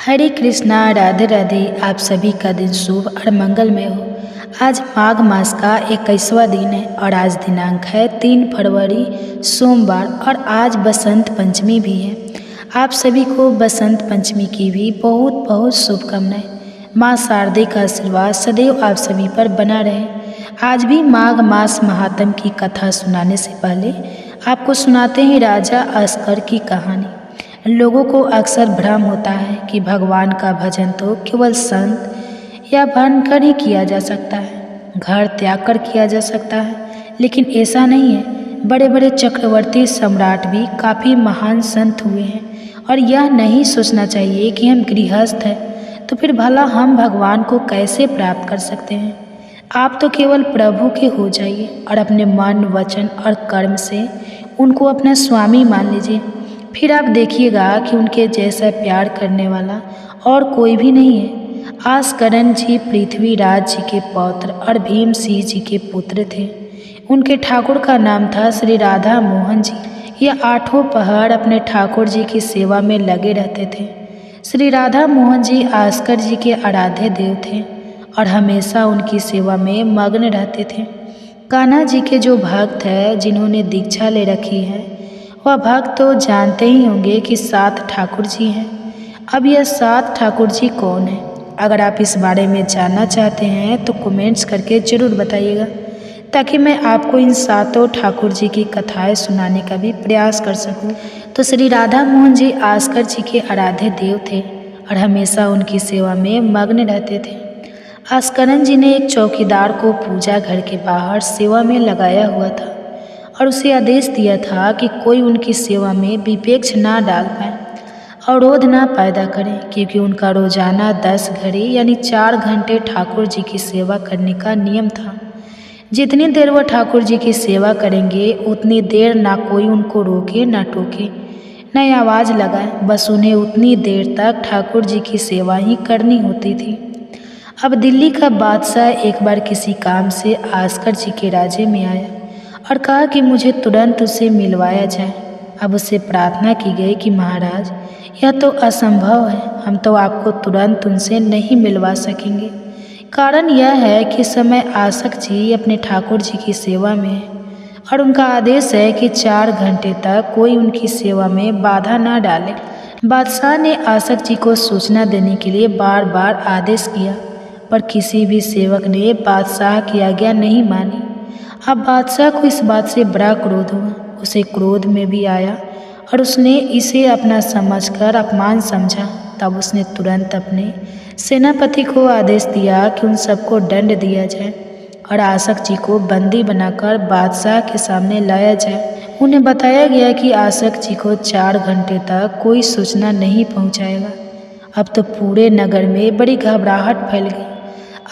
हरे कृष्णा, राधे राधे। आप सभी का दिन शुभ और मंगलमय हो। आज माघ मास का 21वां दिन है और आज दिनांक है 3 फरवरी सोमवार और आज बसंत पंचमी भी है। आप सभी को बसंत पंचमी की भी बहुत बहुत शुभकामनाएं। माँ शारदे का आशीर्वाद सदैव आप सभी पर बना रहे। आज भी माघ मास महात्म की कथा सुनाने से पहले आपको सुनाते हैं राजा अस्कर की कहानी। लोगों को अक्सर भ्रम होता है कि भगवान का भजन तो केवल संत या बनकर ही किया जा सकता है, घर त्याग कर किया जा सकता है, लेकिन ऐसा नहीं है। बड़े बड़े चक्रवर्ती सम्राट भी काफ़ी महान संत हुए हैं और यह नहीं सोचना चाहिए कि हम गृहस्थ हैं तो फिर भला हम भगवान को कैसे प्राप्त कर सकते हैं। आप तो केवल प्रभु के हो जाइए और अपने मन, वचन और कर्म से उनको अपना स्वामी मान लीजिए। फिर आप देखिएगा कि उनके जैसा प्यार करने वाला और कोई भी नहीं है। आस्करण जी पृथ्वीराज जी के पौत्र और भीम सिंह जी के पुत्र थे। उनके ठाकुर का नाम था श्री राधा मोहन जी। यह आठों पहर अपने ठाकुर जी की सेवा में लगे रहते थे। श्री राधा मोहन जी आस्कर जी के आराध्य देव थे और हमेशा उनकी सेवा में मग्न रहते थे। कान्हा जी के जो भक्त हैं, जिन्होंने दीक्षा ले रखी है, वह भक्त तो जानते ही होंगे कि 7 ठाकुर जी हैं। अब यह 7 ठाकुर जी कौन है? अगर आप इस बारे में जानना चाहते हैं तो कमेंट्स करके ज़रूर बताइएगा, ताकि मैं आपको इन 7 ठाकुर जी की कथाएं सुनाने का भी प्रयास कर सकूं। तो श्री राधा मोहन जी आस्कर जी के आराध्य देव थे और हमेशा उनकी सेवा में मग्न रहते थे। आस्करन जी ने एक चौकीदार को पूजा घर के बाहर सेवा में लगाया हुआ था और उसे आदेश दिया था कि कोई उनकी सेवा में विपेक्ष ना डाल पाए, अवरोध ना पैदा करें, क्योंकि उनका रोजाना 10 घड़ी यानी 4 घंटे ठाकुर जी की सेवा करने का नियम था। जितनी देर वह ठाकुर जी की सेवा करेंगे उतनी देर ना कोई उनको रोके, ना टोके, ना आवाज़ लगाए। बस उन्हें उतनी देर तक ठाकुर जी की सेवा ही करनी होती थी। अब दिल्ली का बादशाह एक बार किसी काम से आस्कर जी के राज्य में आया और कहा कि मुझे तुरंत उसे मिलवाया जाए। अब उससे प्रार्थना की गई कि महाराज, यह तो असंभव है, हम तो आपको तुरंत उनसे नहीं मिलवा सकेंगे। कारण यह है कि समय आसक जी अपने ठाकुर जी की सेवा में है और उनका आदेश है कि 4 घंटे तक कोई उनकी सेवा में बाधा ना डाले। बादशाह ने आसक जी को सूचना देने के लिए बार बार आदेश किया, पर किसी भी सेवक ने बादशाह की आज्ञा नहीं मानी। अब बादशाह को इस बात से बड़ा क्रोध हुआ। उसे क्रोध में भी आया और उसने इसे अपना समझकर अपमान समझा। तब उसने तुरंत अपने सेनापति को आदेश दिया कि उन सबको दंड दिया जाए और आसक जी को बंदी बनाकर बादशाह के सामने लाया जाए। उन्हें बताया गया कि आसक जी को 4 घंटे तक कोई सूचना नहीं पहुंचाएगा। अब तो पूरे नगर में बड़ी घबराहट फैल गई।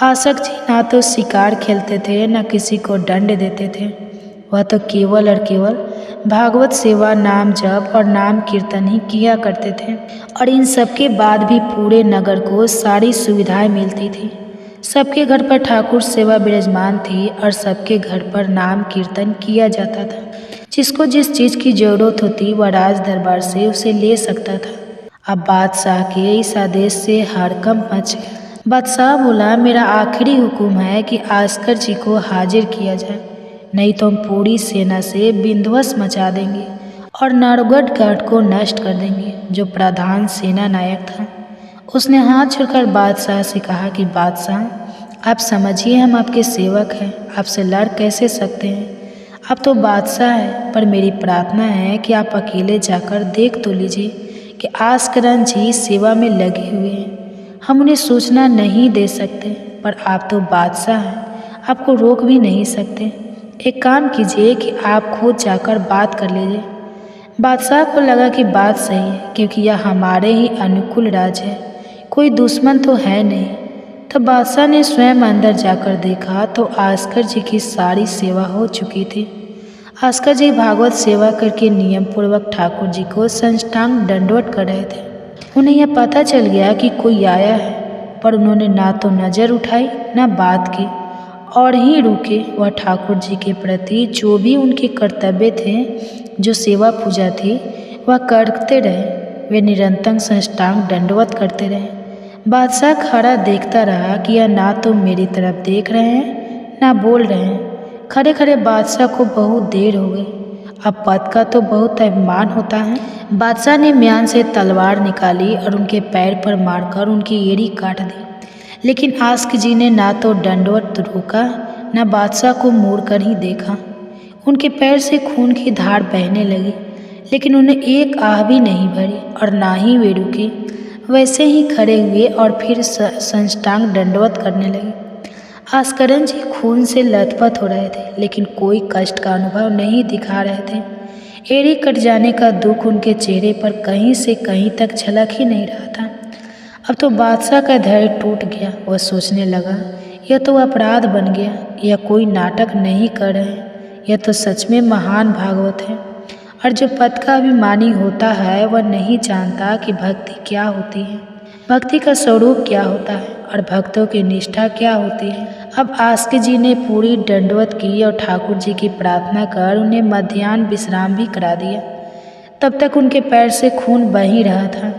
आसक जी ना तो शिकार खेलते थे, ना किसी को दंड देते थे। वह तो केवल और केवल भागवत सेवा, नाम जप और नाम कीर्तन ही किया करते थे और इन सब के बाद भी पूरे नगर को सारी सुविधाएं मिलती थी। सबके घर पर ठाकुर सेवा विराजमान थी और सबके घर पर नाम कीर्तन किया जाता था। जिसको जिस चीज़ की जरूरत होती वह राज दरबार से उसे ले सकता था। अब बादशाह के इस आदेश से हड़कंप मच गया। बादशाह बोला, मेरा आखिरी हुक्म है कि आस्कर जी को हाजिर किया जाए, नहीं तो हम पूरी सेना से विध्वंस मचा देंगे और नारगढ़ घाट को नष्ट कर देंगे। जो प्रधान सेना नायक था उसने हाथ छोड़कर बादशाह से कहा कि बादशाह, आप समझिए, हम आपके सेवक हैं, आपसे लड़ कैसे सकते हैं। आप तो बादशाह हैं, पर मेरी प्रार्थना है कि आप अकेले जाकर देख तो लीजिए कि आस्करन जी सेवा में लगे हुए हैं। हम उन्हें सूचना नहीं दे सकते, पर आप तो बादशाह हैं, आपको रोक भी नहीं सकते। एक काम कीजिए कि आप खुद जाकर बात कर लीजिए। बादशाह को लगा कि बात सही है, क्योंकि यह हमारे ही अनुकूल राज है, कोई दुश्मन तो है नहीं। तो बादशाह ने स्वयं अंदर जाकर देखा तो आस्कर जी की सारी सेवा हो चुकी थी। आस्कर जी भागवत सेवा करके नियम पूर्वक ठाकुर जी को साष्टांग दंडवत कर रहे थे। उन्हें यह पता चल गया कि कोई आया है, पर उन्होंने ना तो नज़र उठाई ना बात की और ही रुके। वह ठाकुर जी के प्रति जो भी उनके कर्तव्य थे, जो सेवा पूजा थी, वह करते रहे। वे निरंतर साष्टांग दंडवत करते रहे। बादशाह खड़ा देखता रहा कि यह ना तो मेरी तरफ देख रहे हैं ना बोल रहे हैं। खड़े खड़े बादशाह को बहुत देर हो गई। अब पद का तो बहुत अभिमान होता है। बादशाह ने म्यान से तलवार निकाली और उनके पैर पर मारकर उनकी एड़ी काट दी। लेकिन आस्क जी ने ना तो दंडवत रोका न बादशाह को मुड़कर ही देखा। उनके पैर से खून की धार बहने लगी, लेकिन उन्हें एक आह भी नहीं भरी और ना ही वे रुके। वैसे ही खड़े हुए और फिर साष्टांग दंडवत करने लगे। आस्करन जी खून से लथपथ हो रहे थे, लेकिन कोई कष्ट का अनुभव नहीं दिखा रहे थे। एड़ी कट जाने का दुख उनके चेहरे पर कहीं से कहीं तक झलक ही नहीं रहा था। अब तो बादशाह का धैर्य टूट गया। वह सोचने लगा, यह तो अपराध बन गया। यह कोई नाटक नहीं कर रहे, यह तो सच में महान भागवत है। और जो पद का अभिमानी होता है वह नहीं जानता कि भक्ति क्या होती है, भक्ति का स्वरूप क्या होता है और भक्तों की निष्ठा क्या होती है। अब आस्क जी ने पूरी दंडवत की और ठाकुर जी की प्रार्थना कर उन्हें मध्याह्न विश्राम भी करा दिया। तब तक उनके पैर से खून बह ही रहा था।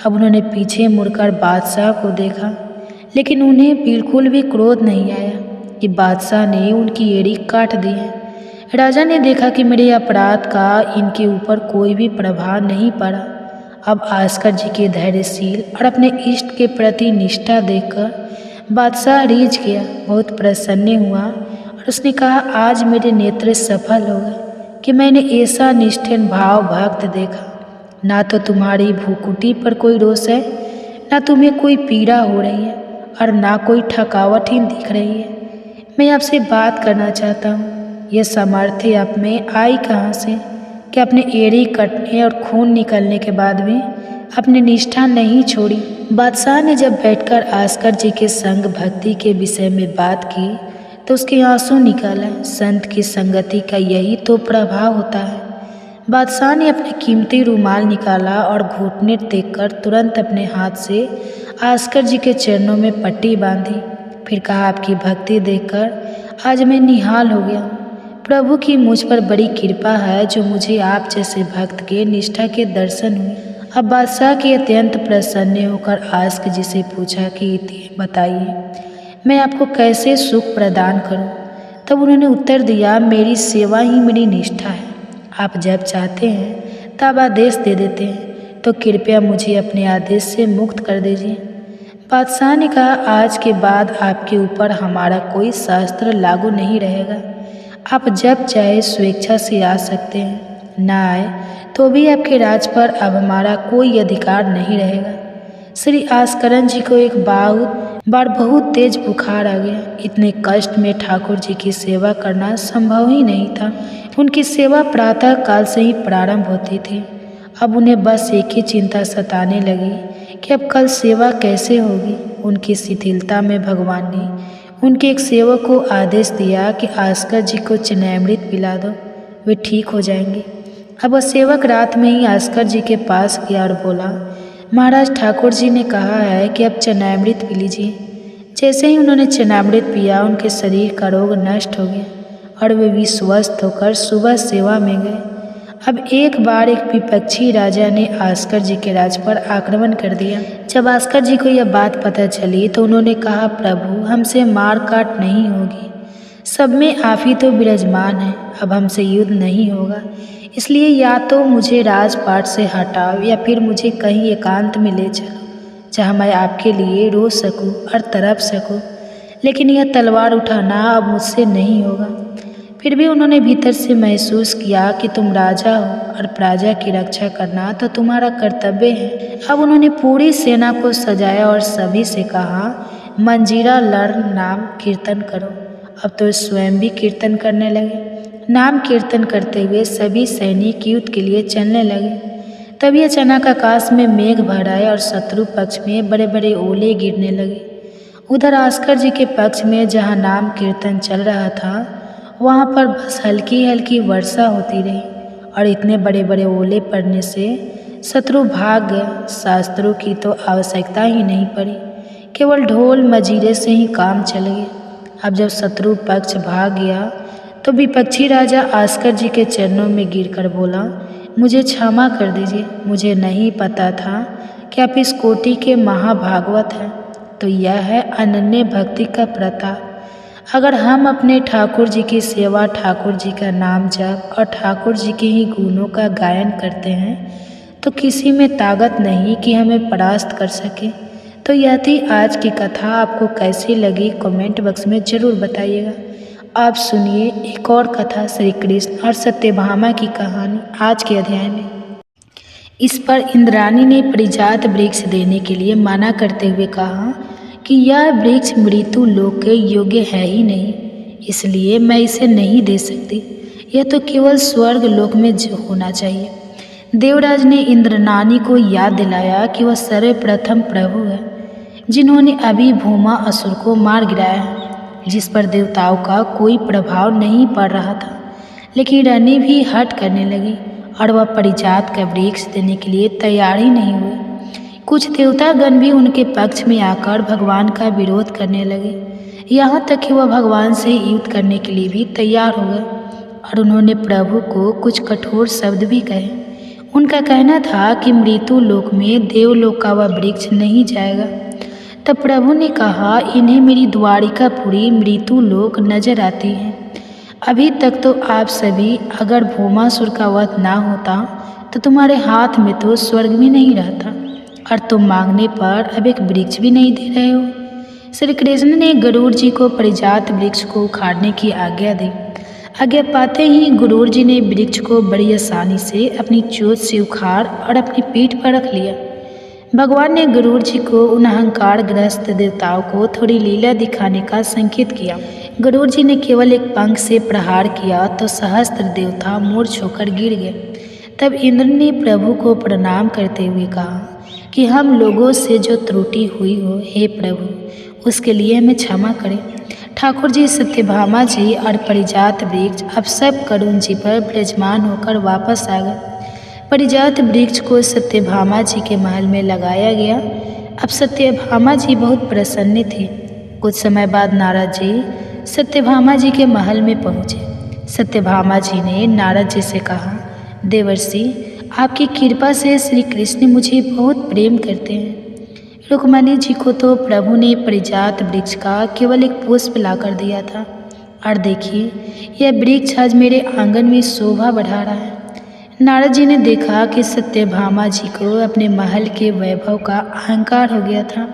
अब उन्होंने पीछे मुड़कर बादशाह को देखा, लेकिन उन्हें बिल्कुल भी क्रोध नहीं आया कि बादशाह ने उनकी एड़ी काट दी है। राजा ने देखा कि मेरे अपराध का इनके ऊपर कोई भी प्रभाव नहीं पड़ा। अब आस्कर जी के धैर्यशील और अपने इष्ट के प्रति निष्ठा देखकर बादशाह रीझ गया, बहुत प्रसन्न हुआ और उसने कहा, आज मेरे नेत्र सफल हो गए कि मैंने ऐसा निष्ठिन भाव भक्त देखा। ना तो तुम्हारी भूकुटी पर कोई रोष है, ना तुम्हें कोई पीड़ा हो रही है और ना कोई थकावट ही दिख रही है। मैं आपसे बात करना चाहता हूँ। यह सामर्थ्य आप में आई कहाँ से कि अपने एड़ी कटने और खून निकलने के बाद भी अपनी निष्ठा नहीं छोड़ी। बादशाह ने जब बैठकर आस्कर जी के संग भक्ति के विषय में बात की तो उसके आंसू निकाला। संत की संगति का यही तो प्रभाव होता है। बादशाह ने अपने कीमती रुमाल निकाला और घुटने देखकर तुरंत अपने हाथ से आस्कर जी के चरणों में पट्टी बांधी। फिर कहा, आपकी भक्ति देखकर आज मैं निहाल हो गया हूँ। प्रभु की मुझ पर बड़ी कृपा है जो मुझे आप जैसे भक्त के निष्ठा के दर्शन हुए। अब बादशाह के अत्यंत प्रसन्न होकर आस्क जी से पूछा कि बताइए मैं आपको कैसे सुख प्रदान करूं। तब उन्होंने उत्तर दिया, मेरी सेवा ही मेरी निष्ठा है। आप जब चाहते हैं तब आदेश दे देते हैं, तो कृपया मुझे अपने आदेश से मुक्त कर दीजिए। बादशाह ने कहा, आज के बाद आपके ऊपर हमारा कोई शास्त्र लागू नहीं रहेगा। आप जब चाहे स्वेच्छा से आ सकते हैं, ना आए तो भी आपके राज पर अब हमारा कोई अधिकार नहीं रहेगा। श्री आस्करन जी को एक बार बहुत तेज बुखार आ गया। इतने कष्ट में ठाकुर जी की सेवा करना संभव ही नहीं था। उनकी सेवा प्रातः काल से ही प्रारंभ होती थी। अब उन्हें बस एक ही चिंता सताने लगी कि अब कल सेवा कैसे होगी। उनकी शिथिलता में भगवान ने उनके एक सेवक को आदेश दिया कि आस्कर जी को चनामृत पिला दो, वे ठीक हो जाएंगे। अब वह सेवक रात में ही आस्कर जी के पास गया और बोला, महाराज ठाकुर जी ने कहा है कि अब चनामृत पी लीजिए। जैसे ही उन्होंने चनामृत पिया उनके शरीर का रोग नष्ट हो गया और वे भी स्वस्थ होकर सुबह सेवा में गए। अब एक बार एक विपक्षी राजा ने आस्कर जी के राज पर आक्रमण कर दिया। जब आस्कर जी को यह बात पता चली तो उन्होंने कहा, प्रभु हमसे मार काट नहीं होगी, सब में आप ही तो विराजमान हैं, अब हमसे युद्ध नहीं होगा। इसलिए या तो मुझे राजपाट से हटाओ या फिर मुझे कहीं एकांत में ले चलो जहाँ मैं आपके लिए रो सकूं और तड़प सकूं, लेकिन यह तलवार उठाना अब मुझसे नहीं होगा। फिर भी उन्होंने भीतर से महसूस किया कि तुम राजा हो और प्रजा की रक्षा करना तो तुम्हारा कर्तव्य है। अब उन्होंने पूरी सेना को सजाया और सभी से कहा, मंजीरा लड़ नाम कीर्तन करो। अब तो स्वयं भी कीर्तन करने लगे। नाम कीर्तन करते हुए सभी सैनिक युद्ध के लिए चलने लगे। तभी अचानक आकाश में मेघ भर आए और शत्रु पक्ष में बड़े बड़े ओले गिरने लगे। उधर आस्कर जी के पक्ष में जहाँ नाम कीर्तन चल रहा था वहाँ पर बस हल्की हल्की वर्षा होती रही और इतने बड़े बड़े ओले पड़ने से शत्रु भाग गए। शास्त्रों की तो आवश्यकता ही नहीं पड़ी, केवल ढोल मजीरे से ही काम चल गया। अब जब शत्रु पक्ष भाग गया तो विपक्षी राजा आस्कर जी के चरणों में गिरकर बोला, मुझे क्षमा कर दीजिए। मुझे नहीं पता था कि आप इस कोटि के महाभागवत हैं। तो यह है अनन्य भक्ति का प्रताप। अगर हम अपने ठाकुर जी की सेवा, ठाकुर जी का नाम जप और ठाकुर जी के ही गुणों का गायन करते हैं तो किसी में ताकत नहीं कि हमें परास्त कर सके। तो यह थी आज की कथा। आपको कैसी लगी कमेंट बॉक्स में ज़रूर बताइएगा। आप सुनिए एक और कथा, श्री कृष्ण और सत्यभामा की कहानी आज के अध्याय में। इस पर इंद्राणी ने पारिजात वृक्ष देने के लिए मना करते हुए कहा कि यह वृक्ष मृत्यु लोक के योग्य है ही नहीं, इसलिए मैं इसे नहीं दे सकती। यह तो केवल स्वर्ग लोक में होना चाहिए। देवराज ने इंद्राणी को याद दिलाया कि वह सर्वप्रथम प्रभु है जिन्होंने अभी भूमा असुर को मार गिराया है, जिस पर देवताओं का कोई प्रभाव नहीं पड़ रहा था। लेकिन रानी भी हट करने लगी और वह पारिजात का वृक्ष देने के लिए तैयार ही नहीं हुए। कुछ देवतागण भी उनके पक्ष में आकर भगवान का विरोध करने लगे, यहाँ तक कि वह भगवान से युद्ध करने के लिए भी तैयार हो गए और उन्होंने प्रभु को कुछ कठोर शब्द भी कहे। उनका कहना था कि मृत्यु लोक में देवलोक का वह वृक्ष नहीं जाएगा। तब प्रभु ने कहा, इन्हें मेरी द्वारिकापुरी मृत्यु लोक नजर आती है। अभी तक तो आप सभी, अगर भौमासुर का वध ना होता तो तुम्हारे हाथ में तो स्वर्ग भी नहीं रहता और तुम मांगने पर अब एक वृक्ष भी नहीं दे रहे हो। श्री कृष्ण ने गरुड़ जी को पारिजात वृक्ष को उखाड़ने की आज्ञा दी। आज्ञा पाते ही गरुड़ जी ने वृक्ष को बड़ी आसानी से अपनी चोंच से उखाड़ और अपनी पीठ पर रख लिया। भगवान ने गरुड़ जी को उन अहंकार ग्रस्त देवताओं को थोड़ी लीला दिखाने का संकेत किया। गरुड़ जी ने केवल एक पंख से प्रहार किया तो सहस्त्र देवता मूर्छ होकर गिर गए। तब इंद्र ने प्रभु को प्रणाम करते हुए कहा कि हम लोगों से जो त्रुटि हुई हो, हे प्रभु, उसके लिए हमें क्षमा करें। ठाकुर जी, सत्यभामा जी और पारिजात वृक्ष अब सब करुण जी पर विराजमान होकर वापस आ गए। पारिजात वृक्ष को सत्यभामा जी के महल में लगाया गया। अब सत्यभामा जी बहुत प्रसन्न थे। कुछ समय बाद नारद जी सत्यभामा जी के महल में पहुँचे। सत्यभामा जी ने नारद जी से कहा, देवर्षि, आपकी कृपा से श्री कृष्ण मुझे बहुत प्रेम करते हैं। रुक्मणी जी को तो प्रभु ने पारिजात वृक्ष का केवल एक पुष्प लाकर दिया था और देखिए, यह वृक्ष आज मेरे आंगन में शोभा बढ़ा रहा है। नारद जी ने देखा कि सत्यभामा जी को अपने महल के वैभव का अहंकार हो गया था।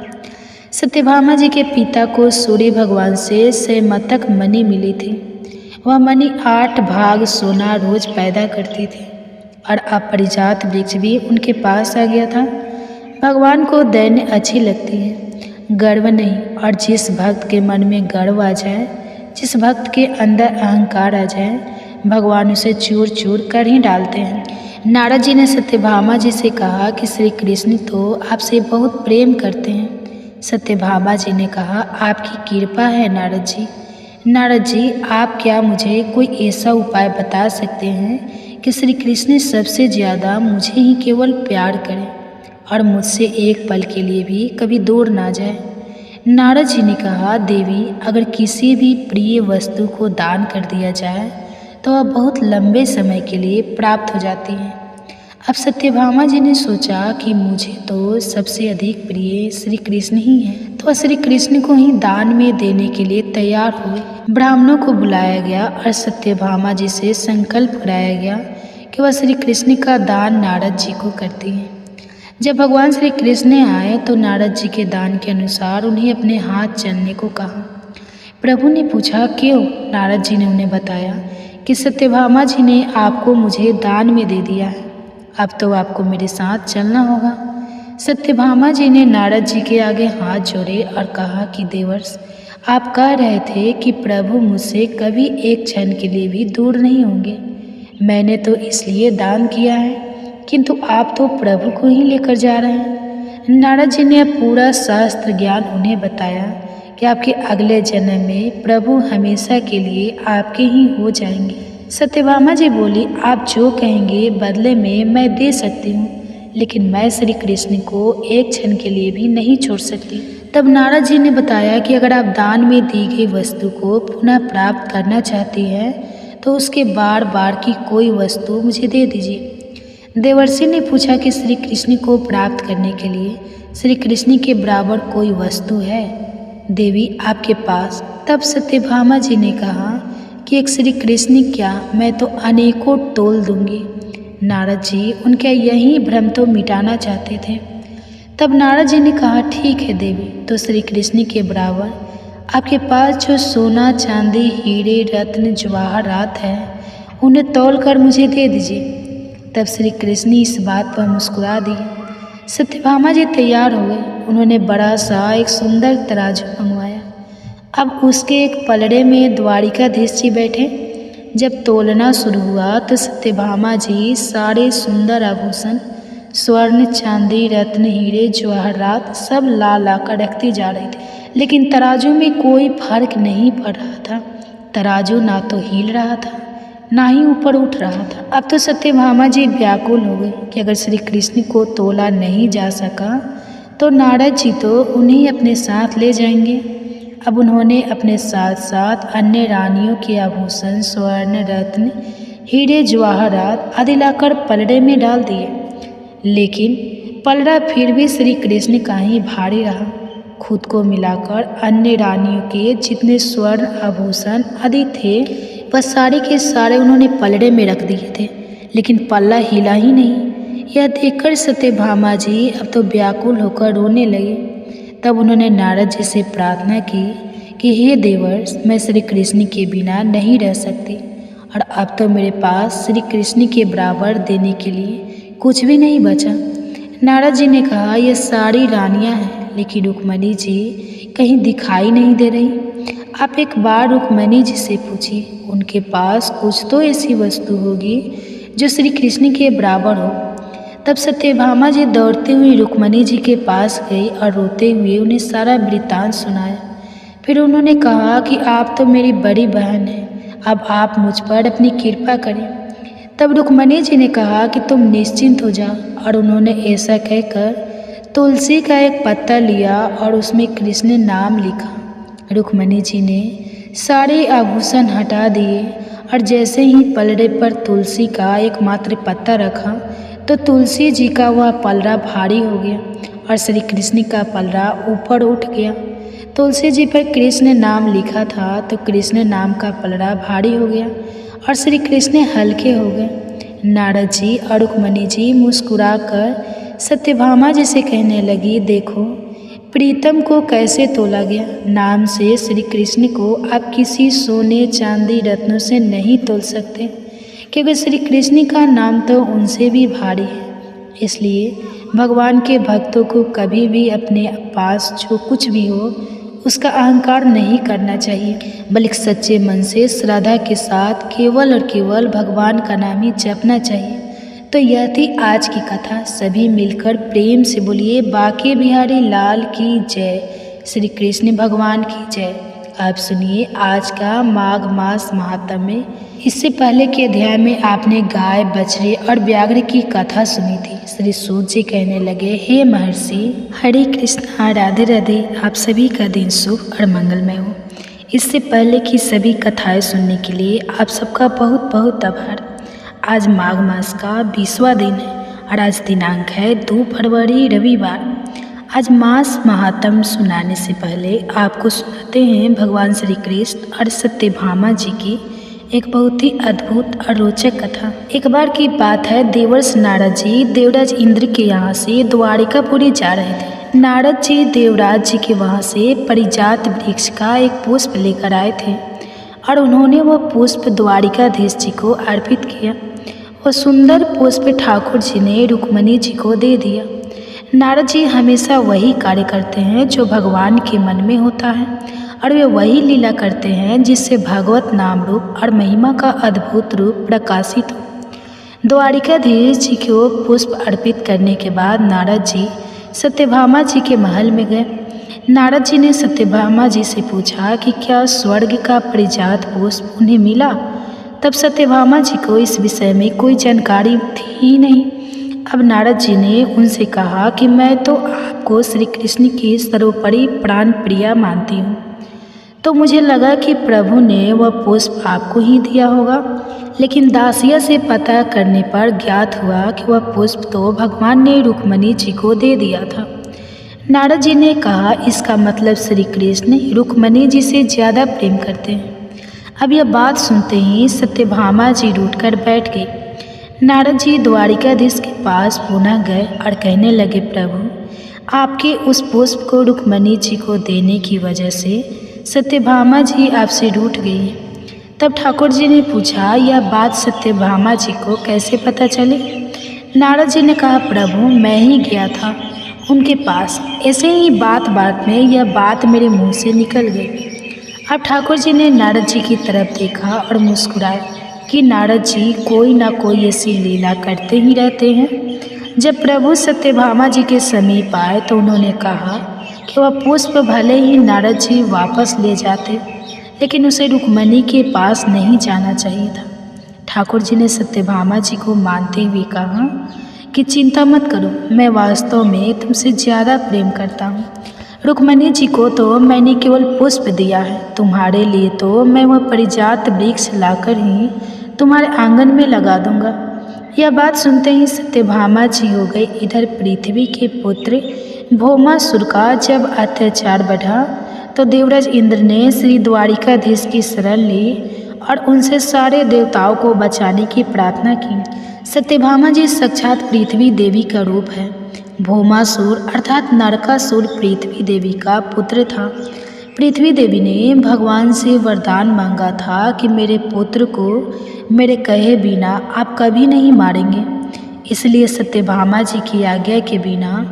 सत्यभामा जी के पिता को सूर्य भगवान से स्वयंतक मणि मिली थी। वह मणि 8 भाग सोना रोज पैदा करती थी और अब पारिजात वृक्ष भी उनके पास आ गया था। भगवान को दैन्य अच्छी लगती है, गर्व नहीं। और जिस भक्त के मन में गर्व आ जाए, जिस भक्त के अंदर अहंकार आ जाए, भगवान उसे चूर चूर कर ही डालते हैं। नारद जी ने सत्यभामा जी से कहा कि श्री कृष्ण तो आपसे बहुत प्रेम करते हैं। सत्यभामा जी ने कहा, आपकी कृपा है नारद जी। नारद जी, आप क्या मुझे कोई ऐसा उपाय बता सकते हैं कि श्री कृष्ण सबसे ज़्यादा मुझे ही केवल प्यार करें और मुझसे एक पल के लिए भी कभी दूर ना जाए। नारद जी ने कहा, देवी, अगर किसी भी प्रिय वस्तु को दान कर दिया जाए तो वह बहुत लंबे समय के लिए प्राप्त हो जाती है। अब सत्यभामा जी ने सोचा कि मुझे तो सबसे अधिक प्रिय श्री कृष्ण ही हैं, तो वह श्री कृष्ण को ही दान में देने के लिए तैयार हुए। ब्राह्मणों को बुलाया गया और सत्यभामा जी से संकल्प कराया गया कि वह श्री कृष्ण का दान नारद जी को करती हैं। जब भगवान श्री कृष्ण आए तो नारद जी के दान के अनुसार उन्हें अपने हाथ चलने को कहा। प्रभु ने पूछा, क्यों? नारद जी ने उन्हें बताया कि सत्यभामा जी ने आपको मुझे दान में दे दिया है, अब तो आपको मेरे साथ चलना होगा। सत्यभामा जी ने नारद जी के आगे हाथ जोड़े और कहा कि देवर्ष, आप कह रहे थे कि प्रभु मुझसे कभी एक क्षण के लिए भी दूर नहीं होंगे। मैंने तो इसलिए दान किया है, किंतु आप तो प्रभु को ही लेकर जा रहे हैं। नारद जी ने पूरा शास्त्र ज्ञान उन्हें बताया कि आपके अगले जन्म में प्रभु हमेशा के लिए आपके ही हो जाएंगे। सत्यभामा जी बोली, आप जो कहेंगे बदले में मैं दे सकती हूँ, लेकिन मैं श्री कृष्ण को एक क्षण के लिए भी नहीं छोड़ सकती। तब नारद जी ने बताया कि अगर आप दान में दी गई वस्तु को पुनः प्राप्त करना चाहती हैं तो उसके बार बार की कोई वस्तु मुझे दे दीजिए। देवर्षि ने पूछा कि श्री कृष्ण को प्राप्त करने के लिए श्री कृष्ण के बराबर कोई वस्तु है देवी आपके पास? तब सत्यभामा जी ने कहा कि एक श्री कृष्ण क्या, मैं तो अनेकों तोल दूंगी। नारद जी उनके यही भ्रम तो मिटाना चाहते थे। तब नारद जी ने कहा ठीक है देवी, तो श्री कृष्ण के बराबर आपके पास जो सोना चांदी हीरे रत्न जवाहरात है उन्हें तौल कर मुझे दे दीजिए। तब श्री कृष्ण इस बात पर मुस्कुरा दिए। सत्यभामा जी तैयार हो गए। उन्होंने बड़ा सा एक सुंदर तराजू मंगवाया। अब उसके एक पलड़े में द्वारिकाधीश जी बैठे। जब तोलना शुरू हुआ तो सत्यभामा जी सारे सुंदर आभूषण स्वर्ण चांदी रत्न हीरे जवाहरात सब ला ला कर रखती जा रही थी, लेकिन तराजू में कोई फर्क नहीं पड़ रहा था। तराजू ना तो हिल रहा था ना ही ऊपर उठ रहा था। अब तो सत्यभामा जी व्याकुल हो गई कि अगर श्री कृष्ण को तोला नहीं जा सका तो नारद जी तो उन्हें अपने साथ ले जाएंगे। अब उन्होंने अपने साथ साथ अन्य रानियों के आभूषण स्वर्ण रत्न हीरे जवाहरात आदि लाकर पलड़े में डाल दिए, लेकिन पलड़ा फिर भी श्री कृष्ण का ही भारी रहा। खुद को मिलाकर अन्य रानियों के जितने स्वर्ण आभूषण आदि थे वह सारे के सारे उन्होंने पलड़े में रख दिए थे, लेकिन पल्ला हिला ही नहीं। यह देखकर सत्यभामा जी अब तो व्याकुल होकर रोने लगे। तब उन्होंने नारद जी से प्रार्थना की कि हे देवर्ष, मैं श्री कृष्ण के बिना नहीं रह सकती और अब तो मेरे पास श्री कृष्ण के बराबर देने के लिए कुछ भी नहीं बचा। नारद जी ने कहा यह सारी रानियां हैं, लेकिन रुक्मणी जी कहीं दिखाई नहीं दे रही। आप एक बार रुक्मणी जी से पूछिए, उनके पास कुछ तो ऐसी वस्तु होगी जो श्री कृष्ण के बराबर हो। तब सत्यभामा जी दौड़ते हुए रुक्मणी जी के पास गई और रोते हुए उन्हें सारा वृत्तांत सुनाया। फिर उन्होंने कहा कि आप तो मेरी बड़ी बहन हैं, अब आप मुझ पर अपनी कृपा करें। तब रुक्मणी जी ने कहा कि तुम निश्चिंत हो जाओ, और उन्होंने ऐसा कहकर तुलसी का एक पत्ता लिया और उसमें कृष्ण नाम लिखा। रुक्मणी जी ने सारे आभूषण हटा दिए और जैसे ही पलड़े पर तुलसी का एकमात्र पत्ता रखा तो तुलसी जी का वह पलड़ा भारी हो गया और श्री कृष्ण का पलड़ा ऊपर उठ गया। तुलसी जी पर कृष्ण नाम लिखा था तो कृष्ण नाम का पलड़ा भारी हो गया और श्री कृष्ण हल्के हो गए। नारद जी और रुक्मणी जी मुस्कुराकर सत्यभामा जी से कहने लगी, देखो प्रीतम को कैसे तोला गया। नाम से श्री कृष्ण को आप किसी सोने चांदी रत्नों से नहीं तोल सकते, क्योंकि श्री कृष्ण का नाम तो उनसे भी भारी है। इसलिए भगवान के भक्तों को कभी भी अपने पास जो कुछ भी हो उसका अहंकार नहीं करना चाहिए, बल्कि सच्चे मन से श्रद्धा के साथ केवल और केवल भगवान का नाम ही जपना चाहिए। तो यह थी आज की कथा। सभी मिलकर प्रेम से बोलिए बांके बिहारी लाल की जय, श्री कृष्ण भगवान की जय। आप सुनिए आज का माघ मास महात्म्य। इससे पहले के अध्याय में आपने गाय बछड़े और व्याघ्र की कथा सुनी थी। श्री सूत जी कहने लगे, हे महर्षि, हरे कृष्णा, राधे राधे, आप सभी का दिन शुभ और मंगलमय हो। इससे पहले की सभी कथाएं सुनने के लिए आप सबका बहुत बहुत आभार। आज माघ मास का 20वां दिन है और आज दिनांक है 2 फरवरी रविवार। आज मास महात्म्य सुनाने से पहले आपको सुनाते हैं भगवान श्री कृष्ण और सत्यभामा जी की एक बहुत ही अद्भुत और रोचक कथा। एक बार की बात है, देवर्ष नारद जी देवराज इंद्र के यहाँ से द्वारिकापुरी जा रहे थे। नारद जी देवराज जी के वहाँ से परिजात वृक्ष का एक पुष्प लेकर आए थे और उन्होंने वह पुष्प द्वारिकाधीश जी को अर्पित किया। वह सुंदर पुष्प ठाकुर जी ने रुक्मणी जी को दे दिया। नारद जी हमेशा वही कार्य करते हैं जो भगवान के मन में होता है और वे वही लीला करते हैं जिससे भगवत नाम रूप और महिमा का अद्भुत रूप प्रकाशित हो। द्वारिकाधीश जी को पुष्प अर्पित करने के बाद नारद जी सत्यभामा जी के महल में गए। नारद जी ने सत्यभामा जी से पूछा कि क्या स्वर्ग का परिजात पुष्प उन्हें मिला। तब सत्यभामा जी को इस विषय में कोई जानकारी थी ही नहीं। अब नारद जी ने उनसे कहा कि मैं तो आपको श्री कृष्ण की सर्वोपरि प्राण प्रिया मानती हूँ, तो मुझे लगा कि प्रभु ने वह पुष्प आपको ही दिया होगा, लेकिन दासिया से पता करने पर ज्ञात हुआ कि वह पुष्प तो भगवान ने रुक्मिणी जी को दे दिया था। नारद जी ने कहा, इसका मतलब श्री कृष्ण रुक्मिणी जी से ज़्यादा प्रेम करते हैं। अब यह बात सुनते ही सत्यभामा जी रूठकर बैठ गई। नारद जी द्वारिकाधीश के पास पुनः गए और कहने लगे, प्रभु आपके उस पुष्प को रुक्मिणी जी को देने की वजह से सत्यभामा जी आपसे रूठ गई है। तब ठाकुर जी ने पूछा, यह बात सत्यभामा जी को कैसे पता चली? नारद जी ने कहा, प्रभु मैं ही गया था उनके पास, ऐसे ही बात बात में यह बात मेरे मुंह से निकल गई। अब ठाकुर जी ने नारद जी की तरफ देखा और मुस्कुराए कि नारद जी कोई ना कोई ऐसी लीला करते ही रहते हैं। जब प्रभु सत्यभामा जी के समीप आए तो उन्होंने कहा कि वह पुष्प भले ही नारद जी वापस ले जाते, लेकिन उसे रुक्मिणी के पास नहीं जाना चाहिए था। ठाकुर जी ने सत्यभामा जी को मानते हुए कहा कि चिंता मत करो, मैं वास्तव में तुमसे ज़्यादा प्रेम करता हूँ। रुक्मिणी जी को तो मैंने केवल पुष्प दिया है, तुम्हारे लिए तो मैं वह परिजात वृक्ष लाकर ही तुम्हारे आंगन में लगा दूंगा। यह बात सुनते ही सत्यभामा जी हो गई। इधर पृथ्वी के पुत्र भौमासुर का जब अत्याचार बढ़ा तो देवराज इंद्र ने श्री द्वारिकाधीश की शरण ली और उनसे सारे देवताओं को बचाने की प्रार्थना की। सत्यभामा जी साक्षात पृथ्वी देवी का रूप है। भौमासुर अर्थात नरकासुर पृथ्वी देवी का पुत्र था। पृथ्वी देवी ने भगवान से वरदान मांगा था कि मेरे पुत्र को मेरे कहे बिना आप कभी नहीं मारेंगे। इसलिए सत्यभामा जी की आज्ञा के बिना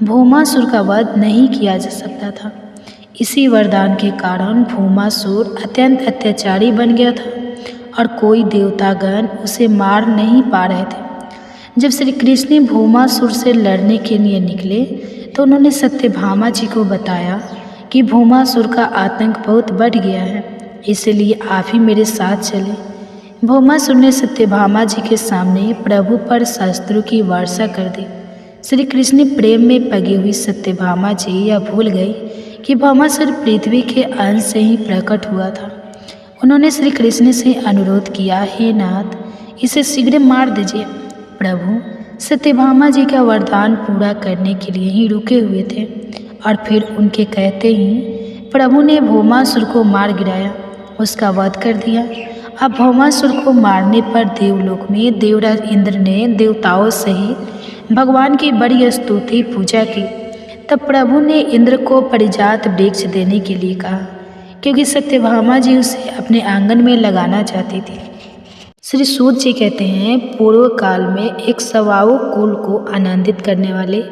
भौमासुर का वध नहीं किया जा सकता था। इसी वरदान के कारण भौमासुर अत्यंत अत्याचारी बन गया था और कोई देवतागण उसे मार नहीं पा रहे थे। जब श्री कृष्ण भौमासुर से लड़ने के लिए निकले तो उन्होंने सत्यभामा जी को बताया कि भौमासुर का आतंक बहुत बढ़ गया है, इसलिए आप ही मेरे साथ चले। भौमासुर ने सत्यभामा जी के सामने प्रभु पर शस्त्रों की वर्षा कर दी। श्री कृष्ण प्रेम में पगी हुई सत्यभामा जी यह भूल गई कि भौमासुर पृथ्वी के अंश से ही प्रकट हुआ था। उन्होंने श्री कृष्ण से अनुरोध किया, हे नाथ, इसे शीघ्र मार दीजिए। प्रभु सत्यभामा जी का वरदान पूरा करने के लिए ही रुके हुए थे और फिर उनके कहते ही प्रभु ने भौमासुर को मार गिराया, उसका वध कर दिया। अब भौमासुर को मारने पर देवलोक में देवराज इंद्र ने देवताओं सहित भगवान की बड़ी स्तुति पूजा की। तब प्रभु ने इंद्र को परिजात वृक्ष देने के लिए कहा, क्योंकि सत्यभामा जी उसे अपने आंगन में लगाना चाहती थी। श्री सूत जी कहते हैं, पूर्व काल में एक सवाऊ कुल को आनंदित करने वाले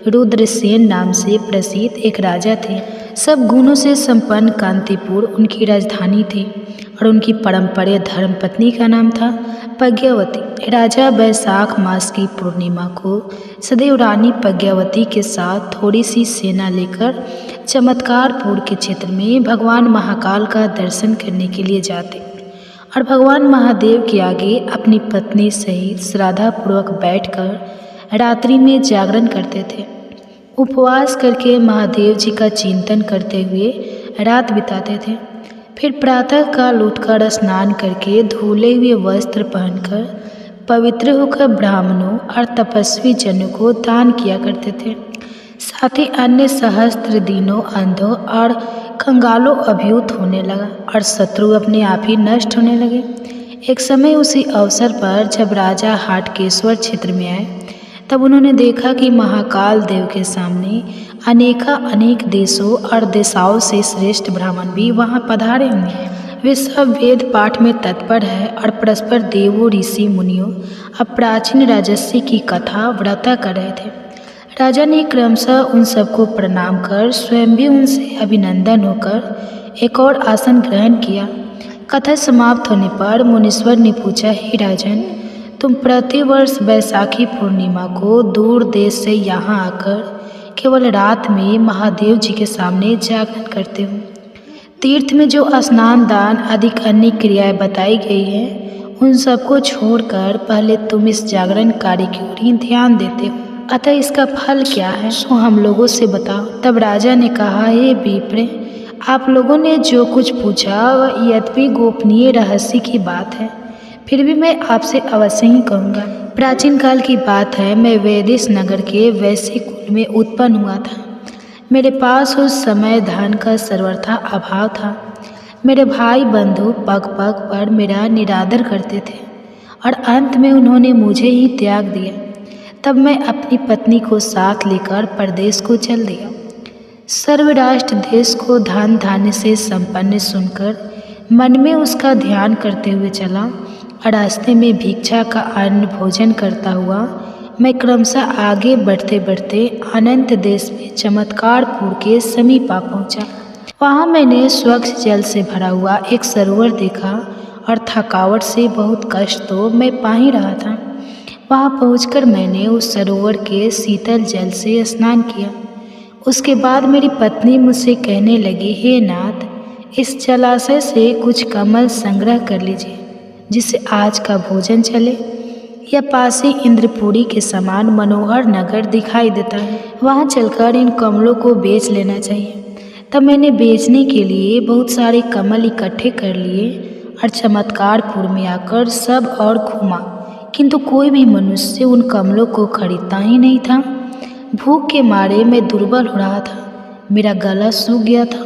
रुद्रसेन नाम से प्रसिद्ध एक राजा थे। सब गुणों से संपन्न कांतिपुर उनकी राजधानी थी और उनकी परंपरा धर्मपत्नी का नाम था प्रज्ञावती। राजा बैसाख मास की पूर्णिमा को सदैव रानी प्रज्ञावती के साथ थोड़ी सी सेना लेकर चमत्कारपुर के क्षेत्र में भगवान महाकाल का दर्शन करने के लिए जाते और भगवान महादेव के आगे अपनी पत्नी सहित श्रद्धापूर्वक बैठकर रात्रि में जागरण करते थे। उपवास करके महादेव जी का चिंतन करते हुए रात बिताते थे। फिर प्रातः काल उठकर स्नान करके धुले हुए वस्त्र पहनकर पवित्र होकर ब्राह्मणों और तपस्वी जनों को दान किया करते थे। साथ ही अन्य सहस्त्र दिनों अंधों और कंगालों अभिभूत होने लगा और शत्रु अपने आप ही नष्ट होने लगे। एक समय उसी अवसर पर जब राजा हाटकेश्वर क्षेत्र में आए तब उन्होंने देखा कि महाकाल देव के सामने अनेक देशों और दिशाओं से श्रेष्ठ ब्राह्मण भी वहां पधारे हुए हैं। वे सब वेद पाठ में तत्पर है और परस्पर देवों ऋषि मुनियों और प्राचीन राजस्व की कथा व्रता कर रहे थे। राजा ने क्रमशः उन सबको प्रणाम कर स्वयं भी उनसे अभिनंदन होकर एक और आसन ग्रहण किया। कथा समाप्त होने पर मुनीश्वर ने पूछा, हे राजन, तुम प्रतिवर्ष बैसाखी पूर्णिमा को दूर देश से यहाँ आकर केवल रात में महादेव जी के सामने जागरण करते हो। तीर्थ में जो स्नान दान अधिक अन्य क्रियाएं बताई गई हैं उन सबको छोड़कर पहले तुम इस जागरण कार्य की ओर ही ध्यान देते हो, अतः इसका फल क्या है सो हम लोगों से बताओ। तब राजा ने कहा, हे विप्र, आप लोगों ने जो कुछ पूछा वह यद्यपि गोपनीय रहस्य की बात है, फिर भी मैं आपसे अवश्य ही कहूँगा। प्राचीन काल की बात है, मैं वैदेश नगर के वैश्य कुल में उत्पन्न हुआ था। मेरे पास उस समय धन का सर्वथा अभाव था। मेरे भाई बंधु पग पग पर मेरा निरादर करते थे और अंत में उन्होंने मुझे ही त्याग दिया। तब मैं अपनी पत्नी को साथ लेकर परदेश को चल दिया। सर्वराष्ट्र देश को धन धान्य से संपन्न सुनकर मन में उसका ध्यान करते हुए चला और रास्ते में भिक्षा का अन्न भोजन करता हुआ मैं क्रमशः आगे बढ़ते बढ़ते अनंत देश में चमत्कारपुर के समीप आ पहुँचा। वहाँ मैंने स्वच्छ जल से भरा हुआ एक सरोवर देखा और थकावट से बहुत कष्ट तो मैं पा ही रहा था। वहाँ पहुंचकर मैंने उस सरोवर के शीतल जल से स्नान किया। उसके बाद मेरी पत्नी मुझसे कहने लगी, हे नाथ, इस जलाशय से कुछ कमल संग्रह कर लीजिए जिससे आज का भोजन चले। यह पास ही इंद्रपुरी के समान मनोहर नगर दिखाई देता है, वहाँ चलकर इन कमलों को बेच लेना चाहिए। तब मैंने बेचने के लिए बहुत सारे कमल इकट्ठे कर लिए और चमत्कारपुर में आकर सब और घूमा, किंतु कोई भी मनुष्य उन कमलों को खरीदता ही नहीं था। भूख के मारे मैं दुर्बल हो रहा था, मेरा गला सूख गया था।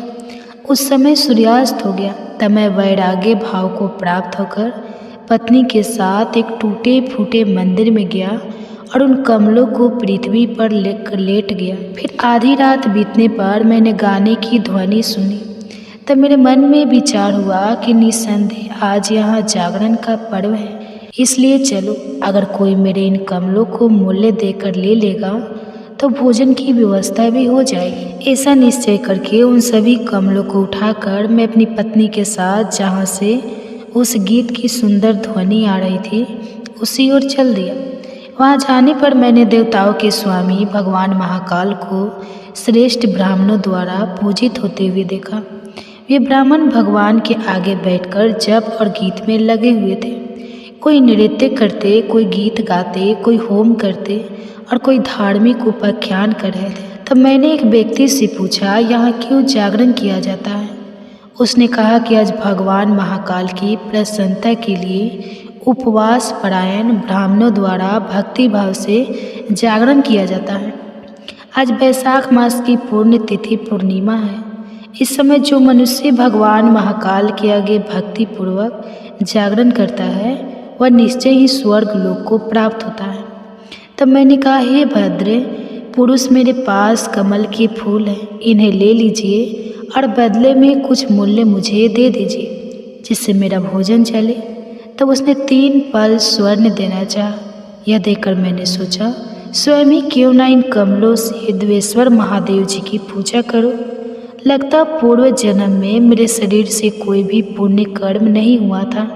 उस समय सूर्यास्त हो गया। तब मैं वैराग्य भाव को प्राप्त होकर पत्नी के साथ एक टूटे फूटे मंदिर में गया और उन कमलों को पृथ्वी पर लेकर लेट गया। फिर आधी रात बीतने पर मैंने गाने की ध्वनि सुनी। तब मेरे मन में विचार हुआ कि निस्संदेह आज यहाँ जागरण का पर्व है, इसलिए चलो, अगर कोई मेरे इन कमलों को मूल्य देकर ले लेगा तो भोजन की व्यवस्था भी हो जाएगी। ऐसा निश्चय करके उन सभी कमलों को उठाकर मैं अपनी पत्नी के साथ जहाँ से उस गीत की सुंदर ध्वनि आ रही थी उसी ओर चल दिया। वहाँ जाने पर मैंने देवताओं के स्वामी भगवान महाकाल को श्रेष्ठ ब्राह्मणों द्वारा पूजित होते हुए देखा। वे ब्राह्मण भगवान के आगे बैठकर जप और गीत में लगे हुए थे। कोई नृत्य करते, कोई गीत गाते, कोई होम करते और कोई धार्मिक उपाख्यान कर रहे थे। तब मैंने एक व्यक्ति से पूछा, यहाँ क्यों जागरण किया जाता है? उसने कहा कि आज भगवान महाकाल की प्रसन्नता के लिए उपवास परायण ब्राह्मणों द्वारा भक्ति भाव से जागरण किया जाता है। आज वैशाख मास की पुण्य तिथि पूर्णिमा है। इस समय जो मनुष्य भगवान महाकाल के आगे भक्ति पूर्वक जागरण करता है वह निश्चय ही स्वर्ग लोक को प्राप्त होता है। तब मैंने कहा, हे भद्र पुरुष, मेरे पास कमल के फूल हैं, इन्हें ले लीजिए और बदले में कुछ मूल्य मुझे दे दीजिए जिससे मेरा भोजन चले। तब उसने 3 पल स्वर्ण देना चाहा। यह देखकर मैंने सोचा, स्वयं ही क्यों ना इन कमलों से द्वेश्वर महादेव जी की पूजा करो। लगता पूर्व जन्म में मेरे शरीर से कोई भी पुण्य कर्म नहीं हुआ था,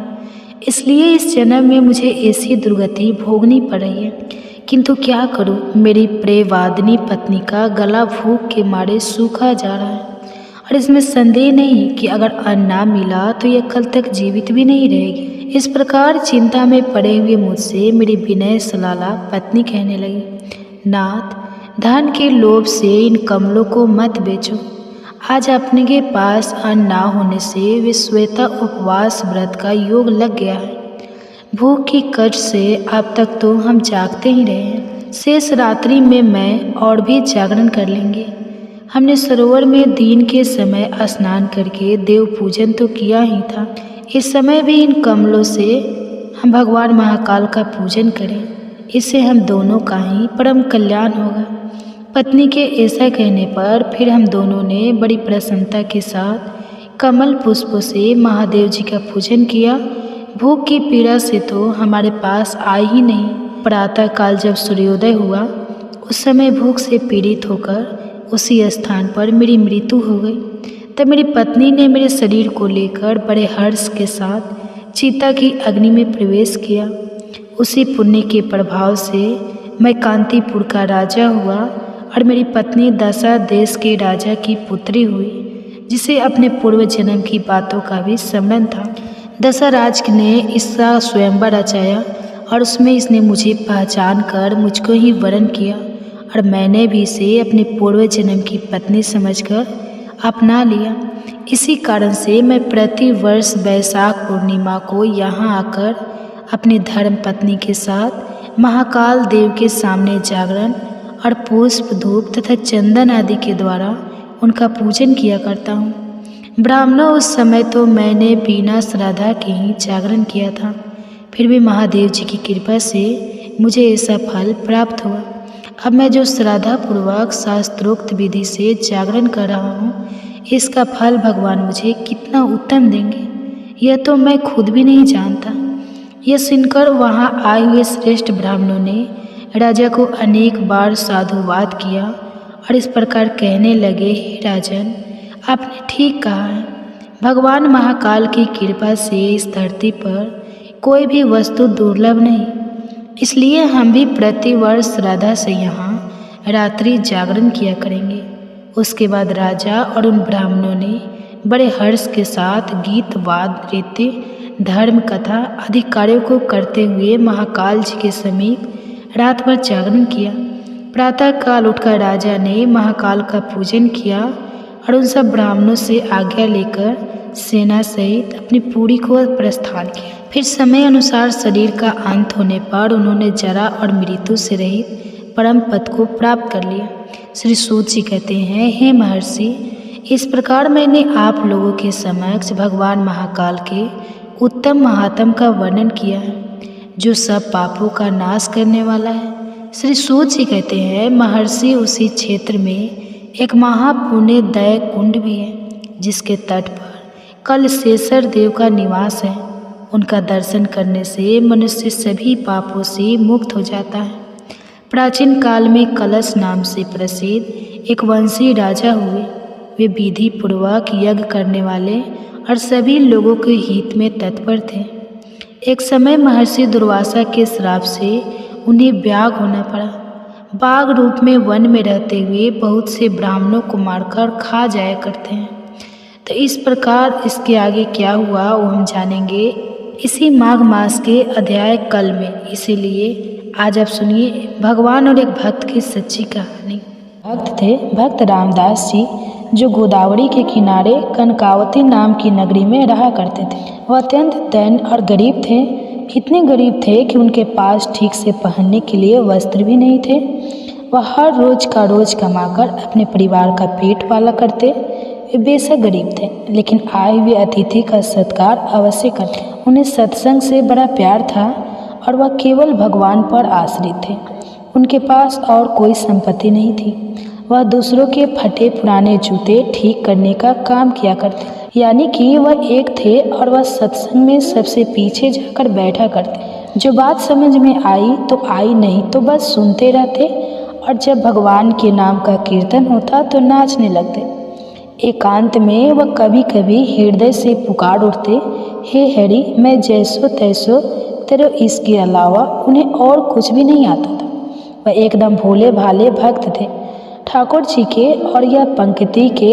इसलिए इस जन्म में मुझे ऐसी दुर्गति भोगनी पड़ रही है। किंतु क्या करूं, मेरी प्रेयवादिनी पत्नी का गला भूख के मारे सूखा जा रहा है और इसमें संदेह नहीं कि अगर अन्न ना मिला तो यह कल तक जीवित भी नहीं रहेगी। इस प्रकार चिंता में पड़े हुए मुझसे मेरी विनय सलाला पत्नी कहने लगी, नाथ, धन के लोभ से इन कमलों को मत बेचो। आज अपने के पास अन्न ना होने से विश्वेता उपवास व्रत का योग लग गया है। भूख की कष्ट से अब तक तो हम जागते ही रहे हैं। शेष रात्रि में मैं और भी जागरण कर लेंगे। हमने सरोवर में दिन के समय स्नान करके देव पूजन तो किया ही था, इस समय भी इन कमलों से हम भगवान महाकाल का पूजन करें, इससे हम दोनों का ही परम कल्याण होगा। पत्नी के ऐसा कहने पर फिर हम दोनों ने बड़ी प्रसन्नता के साथ कमल पुष्पों से महादेव जी का पूजन किया। भूख की पीड़ा से तो हमारे पास आई ही नहीं। प्रातः काल जब सूर्योदय हुआ उस समय भूख से पीड़ित होकर उसी स्थान पर मेरी मृत्यु हो गई। तब मेरी पत्नी ने मेरे शरीर को लेकर बड़े हर्ष के साथ चिता की अग्नि में प्रवेश किया। उसी पुण्य के प्रभाव से मैं कांतिपुर का राजा हुआ और मेरी पत्नी दशा देश के राजा की पुत्री हुई, जिसे अपने पूर्व जन्म की बातों का भी स्मरण था। दशराज ने इसका स्वयंवर रचाया और उसमें इसने मुझे पहचान कर मुझको ही वरण किया और मैंने भी इसे अपने पूर्व जन्म की पत्नी समझकर अपना लिया। इसी कारण से मैं प्रति वर्ष वैशाख पूर्णिमा को यहाँ आकर अपनी धर्म पत्नी के साथ महाकाल देव के सामने जागरण और पुष्प धूप तथा चंदन आदि के द्वारा उनका पूजन किया करता हूँ। ब्राह्मणों, उस समय तो मैंने बिना श्रद्धा के ही जागरण किया था, फिर भी महादेव जी की कृपा से मुझे ऐसा फल प्राप्त हुआ। अब मैं जो श्रद्धापूर्वक शास्त्रोक्त विधि से जागरण कर रहा हूँ, इसका फल भगवान मुझे कितना उत्तम देंगे, यह तो मैं खुद भी नहीं जानता। यह सुनकर वहाँ आए हुए श्रेष्ठ ब्राह्मणों ने राजा को अनेक बार साधुवाद किया और इस प्रकार कहने लगे, हे राजन, आपने ठीक कहा है। भगवान महाकाल की कृपा से इस धरती पर कोई भी वस्तु दुर्लभ नहीं, इसलिए हम भी प्रतिवर्ष श्रद्धा से यहाँ रात्रि जागरण किया करेंगे। उसके बाद राजा और उन ब्राह्मणों ने बड़े हर्ष के साथ गीत वाद नृत्य धर्म कथा आदि कार्यों को करते हुए महाकाल जी के समीप रात भर जागरण किया। प्रातःकाल उठकर राजा ने महाकाल का पूजन किया और उन सब ब्राह्मणों से आज्ञा लेकर सेना सहित अपनी पुरी को प्रस्थान किया। फिर समय अनुसार शरीर का अंत होने पर उन्होंने जरा और मृत्यु से रहित परम पद को प्राप्त कर लिया। श्री सूत जी कहते हैं, हे महर्षि, इस प्रकार मैंने आप लोगों के समक्ष भगवान महाकाल के उत्तम महात्म का वर्णन किया है, जो सब पापों का नाश करने वाला है। श्री सूत जी कहते हैं, महर्षि, उसी क्षेत्र में एक महापुण्य दय कुंड भी है, जिसके तट पर कलशेश्वर देव का निवास है। उनका दर्शन करने से मनुष्य सभी पापों से मुक्त हो जाता है। प्राचीन काल में कलश नाम से प्रसिद्ध एक वंशी राजा हुए। वे विधि पूर्वक यज्ञ करने वाले और सभी लोगों के हित में तत्पर थे। एक समय महर्षि दुर्वासा के श्राप से उन्हें व्याग होना पड़ा। बाघ रूप में वन में रहते हुए बहुत से ब्राह्मणों को मारकर खा जाया करते हैं। तो इस प्रकार इसके आगे क्या हुआ वो हम जानेंगे इसी माघ मास के अध्याय कल में। इसीलिए आज आप सुनिए भगवान और एक भक्त की सच्ची कहानी। भक्त थे भक्त रामदास जी, जो गोदावरी के किनारे कनकावती नाम की नगरी में रहा करते थे। वह अत्यंत दैन्य और गरीब थे। इतने गरीब थे कि उनके पास ठीक से पहनने के लिए वस्त्र भी नहीं थे। वह हर रोज का रोज कमाकर अपने परिवार का पेट पाला करते। वे बेशक गरीब थे, लेकिन आए हुए अतिथि का सत्कार अवश्य करते। उन्हें सत्संग से बड़ा प्यार था और वह केवल भगवान पर आश्रित थे। उनके पास और कोई संपत्ति नहीं थी। वह दूसरों के फटे पुराने जूते ठीक करने का काम किया करते, यानी कि वह एक थे और वह सत्संग में सबसे पीछे जाकर बैठा करते। जो बात समझ में आई तो आई, नहीं तो बस सुनते रहते, और जब भगवान के नाम का कीर्तन होता तो नाचने लगते। एकांत में वह कभी कभी हृदय से पुकार उठते, हे हरि, मैं जैसो तैसो तेरे, इसके अलावा उन्हें और कुछ भी नहीं आता था। वह एकदम भोले भाले भक्त थे ठाकुर जी के, और यह पंक्ति के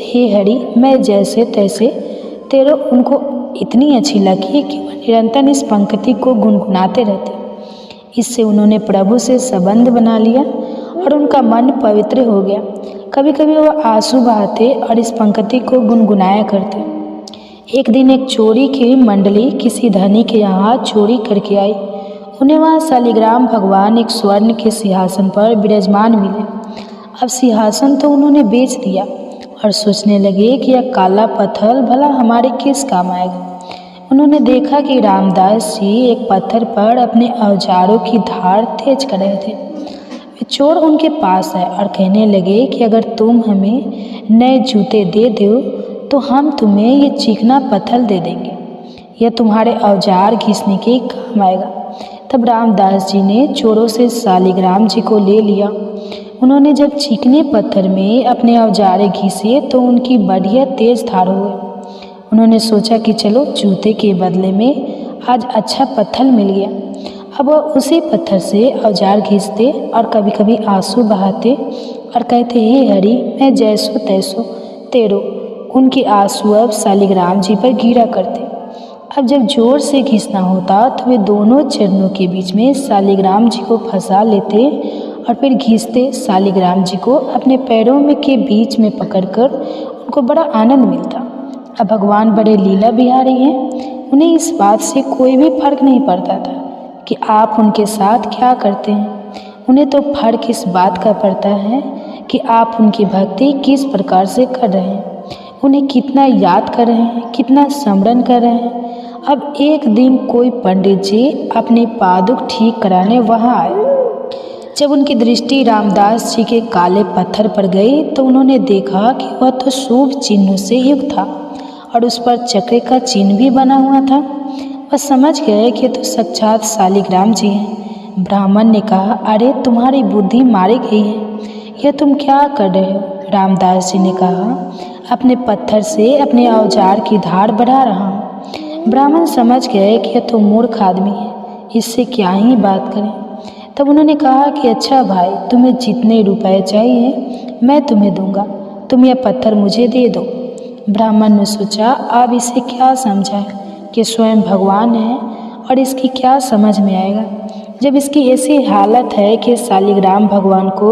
हे हरि मैं जैसे तैसे तेरे उनको इतनी अच्छी लगी कि वह निरंतर इस पंक्ति को गुनगुनाते रहते। इससे उन्होंने प्रभु से संबंध बना लिया और उनका मन पवित्र हो गया। कभी कभी वह आंसू बहाते और इस पंक्ति को गुनगुनाया करते। एक दिन एक चोरी की मंडली किसी धनी के यहाँ चोरी करके आई। उन्हें वहाँ शालिग्राम भगवान एक स्वर्ण के सिंहासन पर विराजमान मिले। अब सिंहासन तो उन्होंने बेच दिया और सोचने लगे कि यह काला पत्थर भला हमारे किस काम आएगा। उन्होंने देखा कि रामदास जी एक पत्थर पर अपने औजारों की धार तेज कर रहे थे। वे चोर उनके पास आए और कहने लगे कि अगर तुम हमें नए जूते दे दो तो हम तुम्हें ये चिकना पत्थर दे देंगे, यह तुम्हारे औजार घिसने के काम आएगा। तब रामदास जी ने चोरों से शालिग्राम जी को ले लिया। उन्होंने जब चिकने पत्थर में अपने औजारे घिसे तो उनकी बढ़िया तेज धार हुए। उन्होंने सोचा कि चलो जूते के बदले में आज अच्छा पत्थर मिल गया। अब वह उसी पत्थर से औजार घिसते और कभी कभी आंसू बहाते और कहते, हे हरि मैं जैसो तैसो तेरो। उनके आंसू अब शालिग्राम जी पर गिरा करते। अब जब जोर से घिसना होता तो वे दोनों चरणों के बीच में शालिग्राम जी को फंसा लेते और फिर घिसते शालिग्राम जी को अपने पैरों में के बीच में पकड़कर उनको बड़ा आनंद मिलता। अब भगवान बड़े लीला बिहारी हैं, उन्हें इस बात से कोई भी फर्क नहीं पड़ता था कि आप उनके साथ क्या करते हैं। उन्हें तो फर्क इस बात का पड़ता है कि आप उनकी भक्ति किस प्रकार से कर रहे हैं, उन्हें कितना याद कर रहे हैं, कितना स्मरण कर रहे हैं। अब एक दिन कोई पंडित जी अपने पादुक ठीक कराने वहाँ आए। जब उनकी दृष्टि रामदास जी के काले पत्थर पर गई तो उन्होंने देखा कि वह तो शुभ चिन्हों से युक्त था और उस पर चक्र का चिन्ह भी बना हुआ था। वह समझ गए कि तो साक्षात शालिग्राम जी हैं। ब्राह्मण ने कहा, अरे तुम्हारी बुद्धि मारी गई है, यह तुम क्या कर रहे हो? रामदास जी ने कहा, अपने पत्थर से अपने औजार की धार बढ़ा रहा हूँ। ब्राह्मण समझ गए कि यह तो मूर्ख आदमी है, इससे क्या ही बात करें। तब उन्होंने कहा कि अच्छा भाई, तुम्हें जितने रुपए चाहिए मैं तुम्हें दूंगा, तुम यह पत्थर मुझे दे दो। ब्राह्मण ने सोचा, अब इसे क्या समझा कि स्वयं भगवान है और इसकी क्या समझ में आएगा जब इसकी ऐसी हालत है कि शालिग्राम भगवान को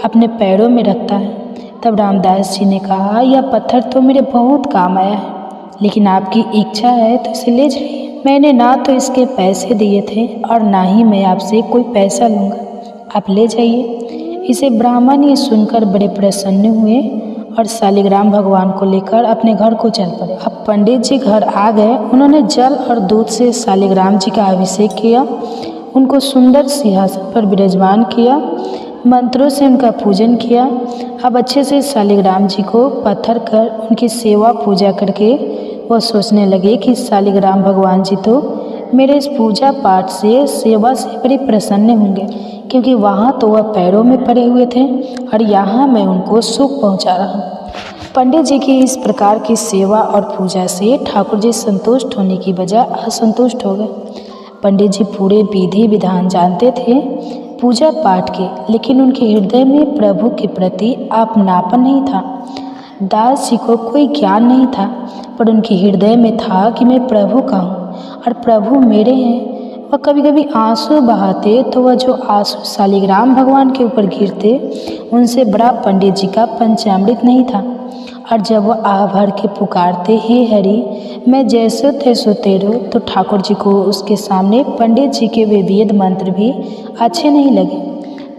अपने पैरों में रखता है। तब रामदास जी ने कहा, यह पत्थर तो मेरे बहुत काम आया है, लेकिन आपकी इच्छा है तो इसे ले जाइए। मैंने ना तो इसके पैसे दिए थे और ना ही मैं आपसे कोई पैसा लूँगा, आप ले जाइए। इसे ब्राह्मण ये सुनकर बड़े प्रसन्न हुए और शालिग्राम भगवान को लेकर अपने घर को चल पड़े। अब पंडित जी घर आ गए। उन्होंने जल और दूध से शालिग्राम जी का अभिषेक किया, उनको सुंदर सिंहासन पर विराजमान किया, मंत्रों से उनका पूजन किया। अब अच्छे से शालिग्राम जी को पत्थर कर उनकी सेवा पूजा करके वह सोचने लगे कि शालिग्राम भगवान जी तो मेरे इस पूजा पाठ से सेवा से बड़े प्रसन्न होंगे, क्योंकि वहाँ तो वह पैरों में पड़े हुए थे और यहाँ मैं उनको सुख पहुँचा रहा हूँ। पंडित जी की इस प्रकार की सेवा और पूजा से ठाकुर जी संतुष्ट होने की बजाय असंतुष्ट हो गए। पंडित जी पूरे विधि विधान जानते थे पूजा पाठ के, लेकिन उनके हृदय में प्रभु के प्रति अपनापन नहीं था। दास जी को कोई ज्ञान नहीं था, पर उनके हृदय में था कि मैं प्रभु का हूँ और प्रभु मेरे हैं। वह कभी कभी आंसू बहाते तो वह जो आंसू शालिग्राम भगवान के ऊपर गिरते उनसे बड़ा पंडित जी का पंचामृत नहीं था। और जब वह आह भर के पुकारते, हे हरि मैं जैसो तैसो तेरो, तो ठाकुर जी को उसके सामने पंडित जी के वे वेद मंत्र भी अच्छे नहीं लगे।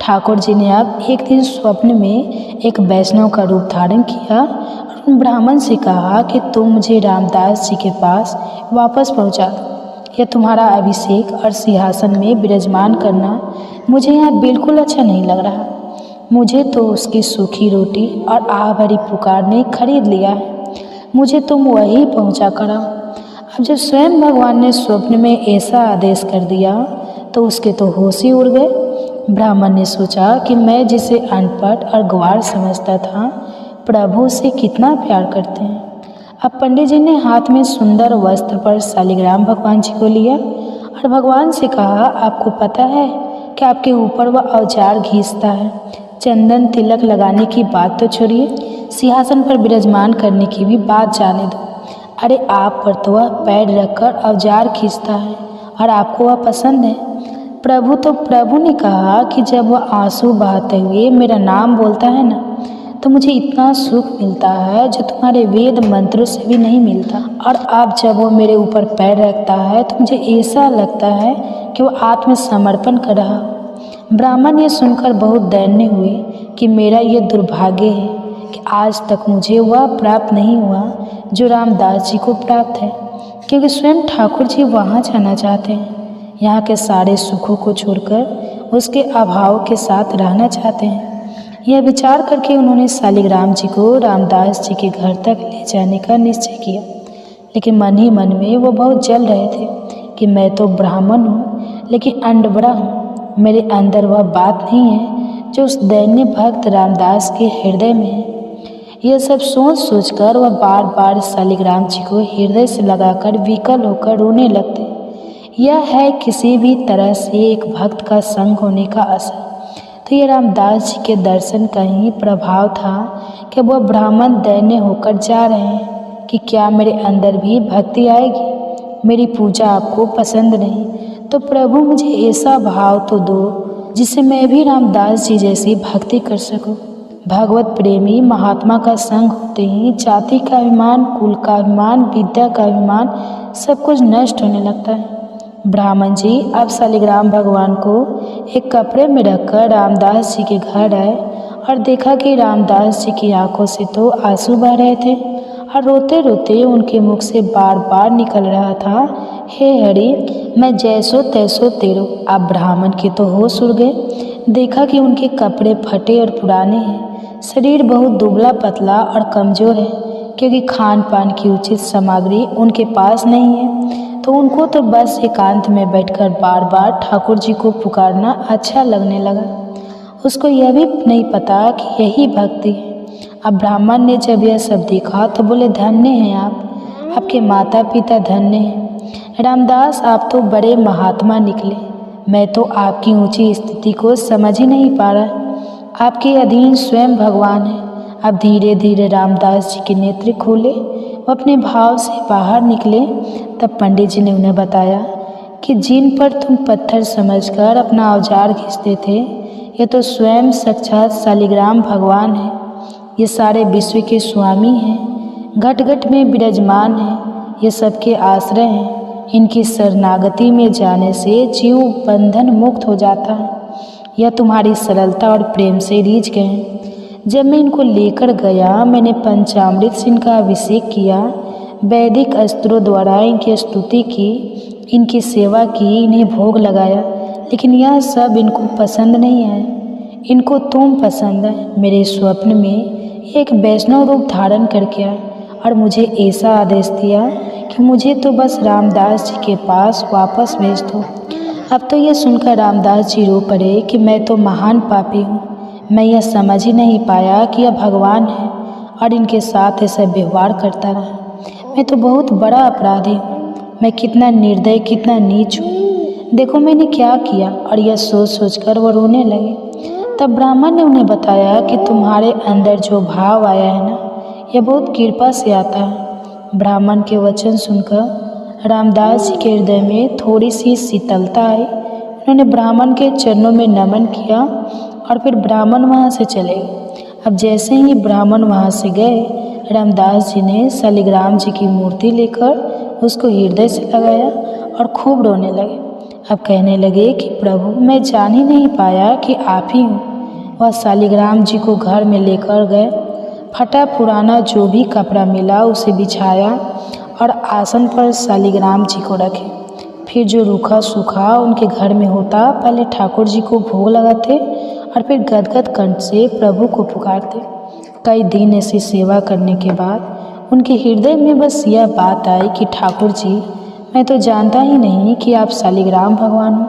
ठाकुर जी ने अब एक दिन स्वप्न में एक वैष्णव का रूप धारण किया और उन ब्राह्मण से कहा कि तुम मुझे रामदास जी के पास वापस पहुंचा दो। यह तुम्हारा अभिषेक और सिंहासन में विराजमान करना मुझे यहाँ बिल्कुल अच्छा नहीं लग रहा। मुझे तो उसकी सूखी रोटी और आह भरी पुकार ने खरीद लिया है, मुझे तुम वही पहुँचा कराओ। अब जब स्वयं भगवान ने स्वप्न में ऐसा आदेश कर दिया तो उसके तो होश ही उड़ गए। ब्राह्मण ने सोचा कि मैं जिसे अनपढ़ और गंवार समझता था, प्रभु से कितना प्यार करते हैं। अब पंडित जी ने हाथ में सुंदर वस्त्र पर शालिग्राम भगवान जी को लिया और भगवान से कहा, आपको पता है कि आपके ऊपर वह औजार घिसता है। चंदन तिलक लगाने की बात तो छोड़िए, सिंहासन पर विराजमान करने की भी बात जाने दो। अरे आप पर तो वह पैर रखकर औजार खींचता है और आपको वह पसंद है। प्रभु ने कहा कि जब वह आंसू बहाते हुए मेरा नाम बोलता है ना, तो मुझे इतना सुख मिलता है जो तुम्हारे वेद मंत्रों से भी नहीं मिलता। और अब जब वो मेरे ऊपर पैर रखता है तो मुझे ऐसा लगता है कि वो आत्मसमर्पण कर रहा। ब्राह्मण ये सुनकर बहुत दैन्य हुए कि मेरा ये दुर्भाग्य है कि आज तक मुझे वह प्राप्त नहीं हुआ जो रामदास जी को प्राप्त है, क्योंकि स्वयं ठाकुर जी वहाँ जाना चाहते हैं, यहाँ के सारे सुखों को छोड़कर उसके अभाव के साथ रहना चाहते हैं। यह विचार करके उन्होंने शालिग्राम जी को रामदास जी के घर तक ले जाने का निश्चय किया, लेकिन मन ही मन में वो बहुत जल रहे थे कि मैं तो ब्राह्मण हूँ लेकिन अंडबड़ा हूँ, मेरे अंदर वह बात नहीं है जो उस दैन्य भक्त रामदास के हृदय में है। यह सब सोच सोचकर वह बार बार शालिग्राम जी को हृदय से लगाकर विकल होकर रोने लगते। यह है किसी भी तरह से एक भक्त का संग होने का असर। तो ये रामदास जी के दर्शन का ही प्रभाव था कि वह ब्राह्मण दैन्य होकर जा रहे हैं कि क्या मेरे अंदर भी भक्ति आएगी, मेरी पूजा आपको पसंद नहीं तो प्रभु मुझे ऐसा भाव तो दो जिससे मैं भी रामदास जी जैसी भक्ति कर सकूं। भागवत प्रेमी महात्मा का संग होते ही जाति का अभिमान, कुल का अभिमान, विद्या का अभिमान सब कुछ नष्ट होने लगता है। ब्राह्मण जी अब शालिग्राम भगवान को एक कपड़े में रखकर रामदास जी के घर आए और देखा कि रामदास जी की आंखों से तो आंसू बह रहे थे और रोते रोते उनके मुख से बार बार निकल रहा था, हे हरि, मैं जैसो तैसो तेरो। अब ब्राह्मण के तो होश उड़ गए। देखा कि उनके कपड़े फटे और पुराने हैं, शरीर बहुत दुबला पतला और कमज़ोर है, क्योंकि खान पान की उचित सामग्री उनके पास नहीं है। तो उनको तो बस एकांत में बैठकर बार बार ठाकुर जी को पुकारना अच्छा लगने लगा। उसको यह भी नहीं पता कि यही भक्ति है। अब ब्राह्मण ने जब यह सब देखा तो बोले, धन्य हैं आप, आपके माता पिता धन्य हैं। रामदास, आप तो बड़े महात्मा निकले। मैं तो आपकी ऊंची स्थिति को समझ ही नहीं पा रहा। आपके अधीन स्वयं भगवान है। अब धीरे धीरे रामदास जी के नेत्र खोले, वो अपने भाव से बाहर निकले। तब पंडित जी ने उन्हें बताया कि जिन पर तुम पत्थर समझकर अपना औजार घिसते थे, ये तो स्वयं साक्षात शालिग्राम भगवान है। ये सारे विश्व के स्वामी हैं, घट घट में विराजमान हैं, ये सबके आश्रय हैं। इनकी शरणागति में जाने से जीव बंधन मुक्त हो जाता है। यह तुम्हारी सरलता और प्रेम से रीझ गए हैं। जब मैं इनको लेकर गया, मैंने पंचामृत से इनका अभिषेक किया, वैदिक अस्त्रों द्वारा इनकी स्तुति की, इनकी सेवा की, इन्हें भोग लगाया, लेकिन यह सब इनको पसंद नहीं आया। इनको तुम पसंद है। मेरे स्वप्न में एक वैष्णव रूप धारण करके आया और मुझे ऐसा आदेश दिया कि मुझे तो बस रामदास जी के पास वापस भेज दो। अब तो यह सुनकर रामदास जी रो पड़े कि मैं तो महान पापी हूँ। मैं यह समझ ही नहीं पाया कि यह भगवान है और इनके साथ ऐसा व्यवहार करता रहा। मैं तो बहुत बड़ा अपराधी हूँ। मैं कितना निर्दय, कितना नीच हूँ। देखो मैंने क्या किया। और यह सोच सोचकर वो रोने लगे। तब ब्राह्मण ने उन्हें बताया कि तुम्हारे अंदर जो भाव आया है ना, यह बहुत कृपा से आता है। ब्राह्मण के वचन सुनकर रामदास जी के हृदय में थोड़ी सी शीतलता आई। उन्होंने ब्राह्मण के चरणों में नमन किया और फिर ब्राह्मण वहाँ से चले गए। अब जैसे ही ब्राह्मण वहाँ से गए, रामदास जी ने शालिग्राम जी की मूर्ति लेकर उसको हृदय से लगाया और खूब रोने लगे। अब कहने लगे कि प्रभु, मैं जान ही नहीं पाया कि आप ही हूँ। वह शालिग्राम जी को घर में लेकर गए। फटा पुराना जो भी कपड़ा मिला उसे बिछाया और आसन पर शालिग्राम जी को रखे। फिर जो रूखा सूखा उनके घर में होता, पहले ठाकुर जी को भोग लगाते और फिर गदगद कंठ से प्रभु को पुकारते। कई दिन ऐसी सेवा करने के बाद उनके हृदय में बस यह बात आई कि ठाकुर जी, मैं तो जानता ही नहीं कि आप शालिग्राम भगवान हो।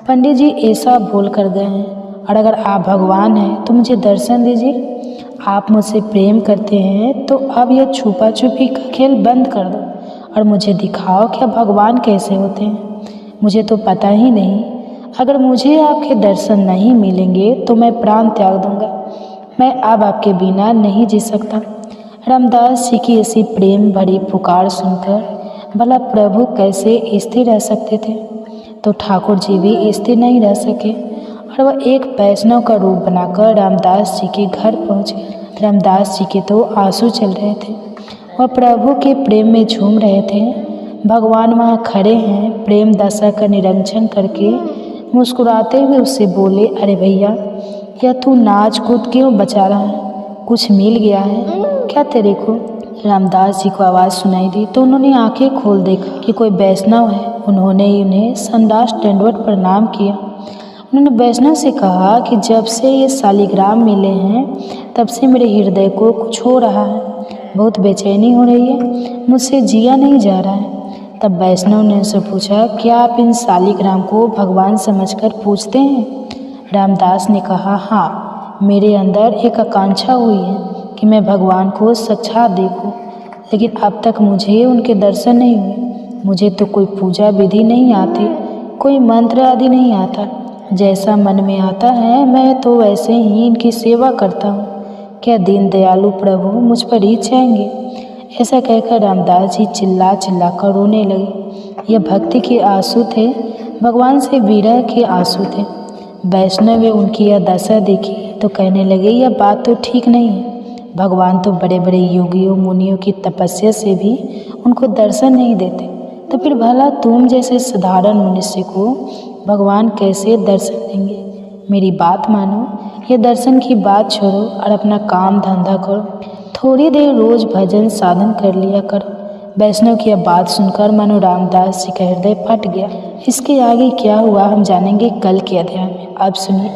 पंडित जी ऐसा बोल कर गए हैं, और अगर आप भगवान हैं तो मुझे दर्शन दीजिए। आप मुझसे प्रेम करते हैं तो अब यह छुपा छुपी का खेल बंद कर दो और मुझे दिखाओ कि आप भगवान कैसे होते हैं। मुझे तो पता ही नहीं। अगर मुझे आपके दर्शन नहीं मिलेंगे तो मैं प्राण त्याग दूंगा। मैं अब आपके बिना नहीं जी सकता। रामदास जी की ऐसी प्रेम भरी पुकार सुनकर भला प्रभु कैसे स्थिर रह सकते थे? तो ठाकुर जी भी स्थिर नहीं रह सके और वह एक वैष्णव का रूप बनाकर रामदास जी के घर पहुँचे। रामदास जी के तो आंसू चल रहे थे। वह प्रभु के प्रेम में झूम रहे थे। भगवान वहाँ खड़े हैं। प्रेम दशा का निरीक्षण करके मुस्कुराते हुए उससे बोले, अरे भैया, यह तू नाच कूद क्यों बचा रहा है? कुछ मिल गया है क्या तेरे को? रामदास जी को आवाज़ सुनाई दी तो उन्होंने आंखें खोल देखा कि कोई वैष्णव है। उन्होंने ही उन्हें संडास दंडवत प्रणाम किया। उन्होंने वैष्णव से कहा कि जब से ये शालिग्राम मिले हैं तब से मेरे हृदय को कुछ हो रहा है, बहुत बेचैनी हो रही है, मुझसे जिया नहीं जा रहा है। तब वैष्णव ने उनसे पूछा, क्या आप इन शालिग्राम को भगवान समझकर पूजते हैं? रामदास ने कहा, हाँ, मेरे अंदर एक आकांक्षा हुई है कि मैं भगवान को साक्षात देखूं, लेकिन अब तक मुझे उनके दर्शन नहीं हुए। मुझे तो कोई पूजा विधि नहीं आती, कोई मंत्र आदि नहीं आता। जैसा मन में आता है मैं तो वैसे ही इनकी सेवा करता हूँ। क्या दीन दयालु प्रभु मुझ पर रीझ जाएंगे? ऐसा कहकर रामदास जी चिल्ला चिल्ला कर रोने लगे। यह भक्ति के आंसू थे, भगवान से विरह के आंसू थे। वैष्णव ने उनकी यह दशा देखी तो कहने लगे, यह बात तो ठीक नहीं है। भगवान तो बड़े बड़े योगियों मुनियों की तपस्या से भी उनको दर्शन नहीं देते, तो फिर भला तुम जैसे साधारण मनुष्य को भगवान कैसे दर्शन देंगे? मेरी बात मानो, ये दर्शन की बात छोड़ो और अपना काम धंधा करो। थोड़ी देर रोज भजन साधन कर लिया करो। वैष्णव की यह बात सुनकर मानो रामदास जी का हृदय फट गया। इसके आगे क्या हुआ हम जानेंगे कल के अध्याय में। आप सुनिए।